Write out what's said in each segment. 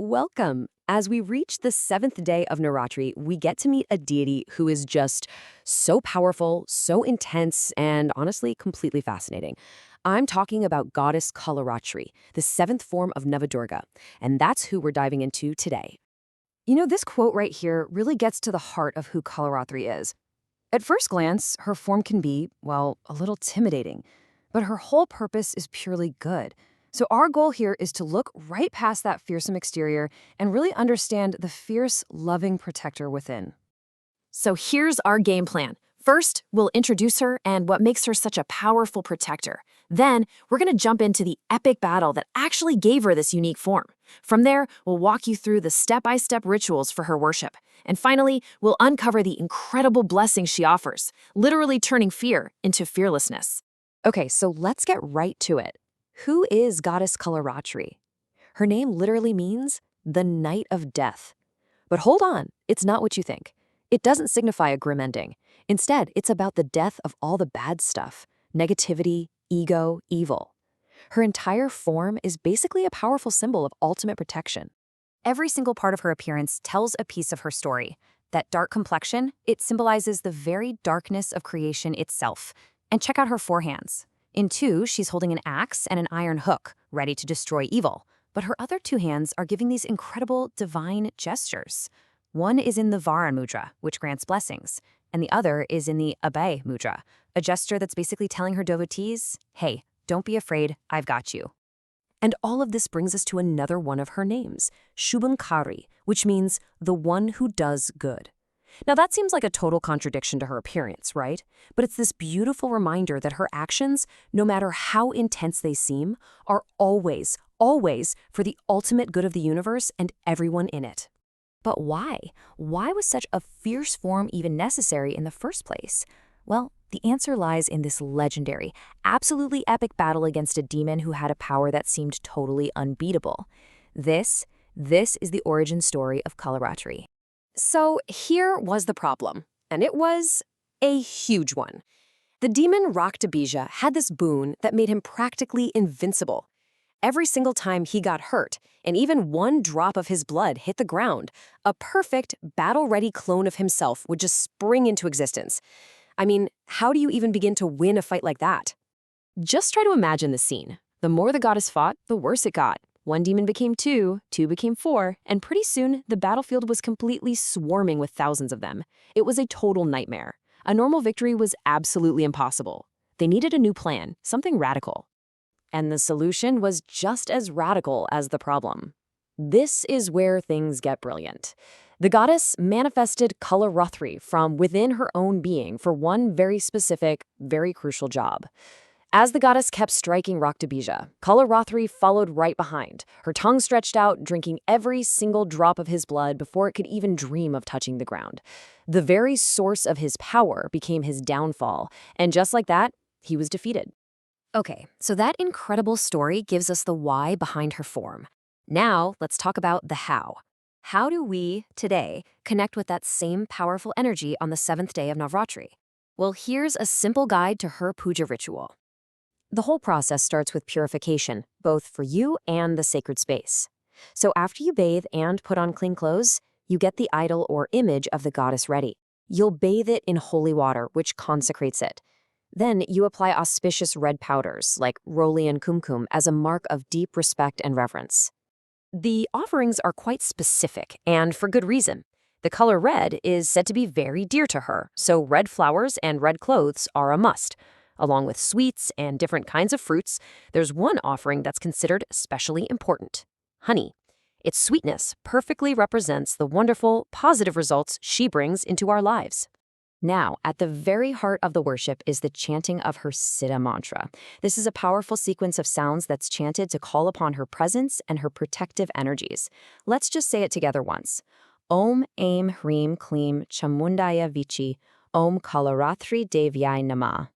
Welcome. As we reach the seventh day of Navratri, we get to meet a deity who is just so powerful, so intense, and honestly, completely fascinating. I'm talking about goddess Kalratri, the seventh form of Navadurga, and that's who we're diving into today. This quote right here really gets to the heart of who Kalratri is. At first glance, her form can be, well, a little intimidating, but her whole purpose is purely good. So our goal here is to look right past that fearsome exterior and really understand the fierce, loving protector within. So here's our game plan. First, we'll introduce her and what makes her such a powerful protector. Then, we're going to jump into the epic battle that actually gave her this unique form. From there, we'll walk you through the step-by-step rituals for her worship. And finally, we'll uncover the incredible blessings she offers, literally turning fear into fearlessness. Okay, so let's get right to it. Who is Goddess Kalratri? Her name literally means the night of death. But hold on, it's not what you think. It doesn't signify a grim ending. Instead, it's about the death of all the bad stuff, negativity, ego, evil. Her entire form is basically a powerful symbol of ultimate protection. Every single part of her appearance tells a piece of her story. That dark complexion, it symbolizes the very darkness of creation itself. And check out her forehands. In two, she's holding an axe and an iron hook, ready to destroy evil. But her other two hands are giving these incredible divine gestures. One is in the Varan mudra, which grants blessings, and the other is in the Abhay mudra, a gesture that's basically telling her devotees, hey, don't be afraid, I've got you. And all of this brings us to another one of her names, Shubhankari, which means the one who does good. Now that seems like a total contradiction to her appearance, right? But it's this beautiful reminder that her actions, no matter how intense they seem, are always, always for the ultimate good of the universe and everyone in it. But why? Why was such a fierce form even necessary in the first place? Well, the answer lies in this legendary, absolutely epic battle against a demon who had a power that seemed totally unbeatable. This is the origin story of Kalratri. So here was the problem, and it was a huge one. The demon Raktabija had this boon that made him practically invincible. Every single time he got hurt, and even one drop of his blood hit the ground, a perfect, battle-ready clone of himself would just spring into existence. I mean, how do you even begin to win a fight like that? Just try to imagine the scene. The more the goddess fought, the worse it got. One demon became two became four, and pretty soon the battlefield was completely swarming with thousands of them. It was a total nightmare. A normal victory was absolutely impossible. They needed a new plan, something radical. And the solution was just as radical as the problem. This is where things get brilliant. The goddess manifested Kalratri from within her own being for one very specific, very crucial job. As the goddess kept striking Raktabija, Kalratri followed right behind, her tongue stretched out, drinking every single drop of his blood before it could even dream of touching the ground. The very source of his power became his downfall, and just like that, he was defeated. Okay, so that incredible story gives us the why behind her form. Now, let's talk about the how. How do we, today, connect with that same powerful energy on the seventh day of Navratri? Well, here's a simple guide to her puja ritual. The whole process starts with purification, both for you and the sacred space. So after you bathe and put on clean clothes, you get the idol or image of the goddess ready. You'll bathe it in holy water, which consecrates it. Then you apply auspicious red powders, like Roli and Kumkum, as a mark of deep respect and reverence. The offerings are quite specific, and for good reason. The color red is said to be very dear to her, so red flowers and red clothes are a must. Along with sweets and different kinds of fruits, there's one offering that's considered especially important: honey. Its sweetness perfectly represents the wonderful, positive results she brings into our lives. Now, at the very heart of the worship is the chanting of her Siddha mantra. This is a powerful sequence of sounds that's chanted to call upon her presence and her protective energies. Let's just say it together once. Om Aim Hreem Kleem Chamundaya Vichi Om Kalratri Devyai Namah.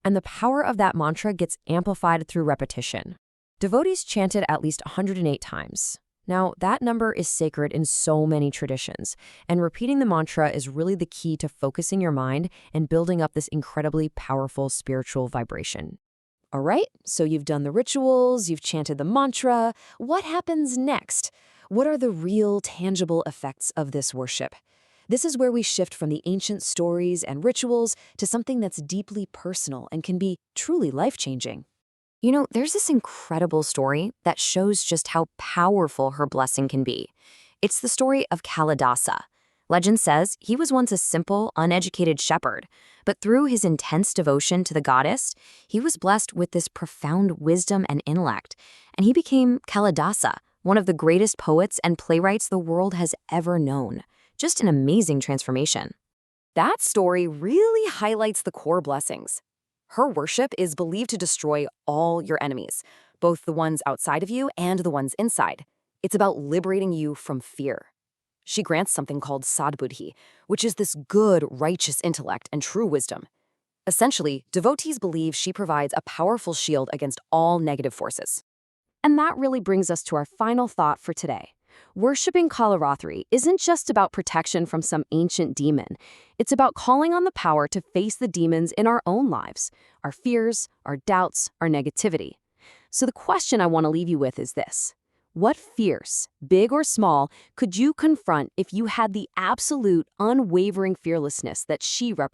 And the power of that mantra gets amplified through repetition. Devotees chant it at least 108 times. Now, that number is sacred in so many traditions, and repeating the mantra is really the key to focusing your mind and building up this incredibly powerful spiritual vibration. All right, so you've done the rituals, you've chanted the mantra. What happens next? What are the real, tangible effects of this worship? This is where we shift from the ancient stories and rituals to something that's deeply personal and can be truly life-changing. There's this incredible story that shows just how powerful her blessing can be. It's the story of Kalidasa. Legend says he was once a simple, uneducated shepherd, but through his intense devotion to the goddess, he was blessed with this profound wisdom and intellect, and he became Kalidasa, one of the greatest poets and playwrights the world has ever known. Just an amazing transformation. That story really highlights the core blessings. Her worship is believed to destroy all your enemies, both the ones outside of you and the ones inside. It's about liberating you from fear. She grants something called sadbuddhi, which is this good, righteous intellect and true wisdom. Essentially, devotees believe she provides a powerful shield against all negative forces. And that really brings us to our final thought for today. Worshipping Kalratri isn't just about protection from some ancient demon. It's about calling on the power to face the demons in our own lives, our fears, our doubts, our negativity. So the question I want to leave you with is this. What fears, big or small, could you confront if you had the absolute, unwavering fearlessness that she represents?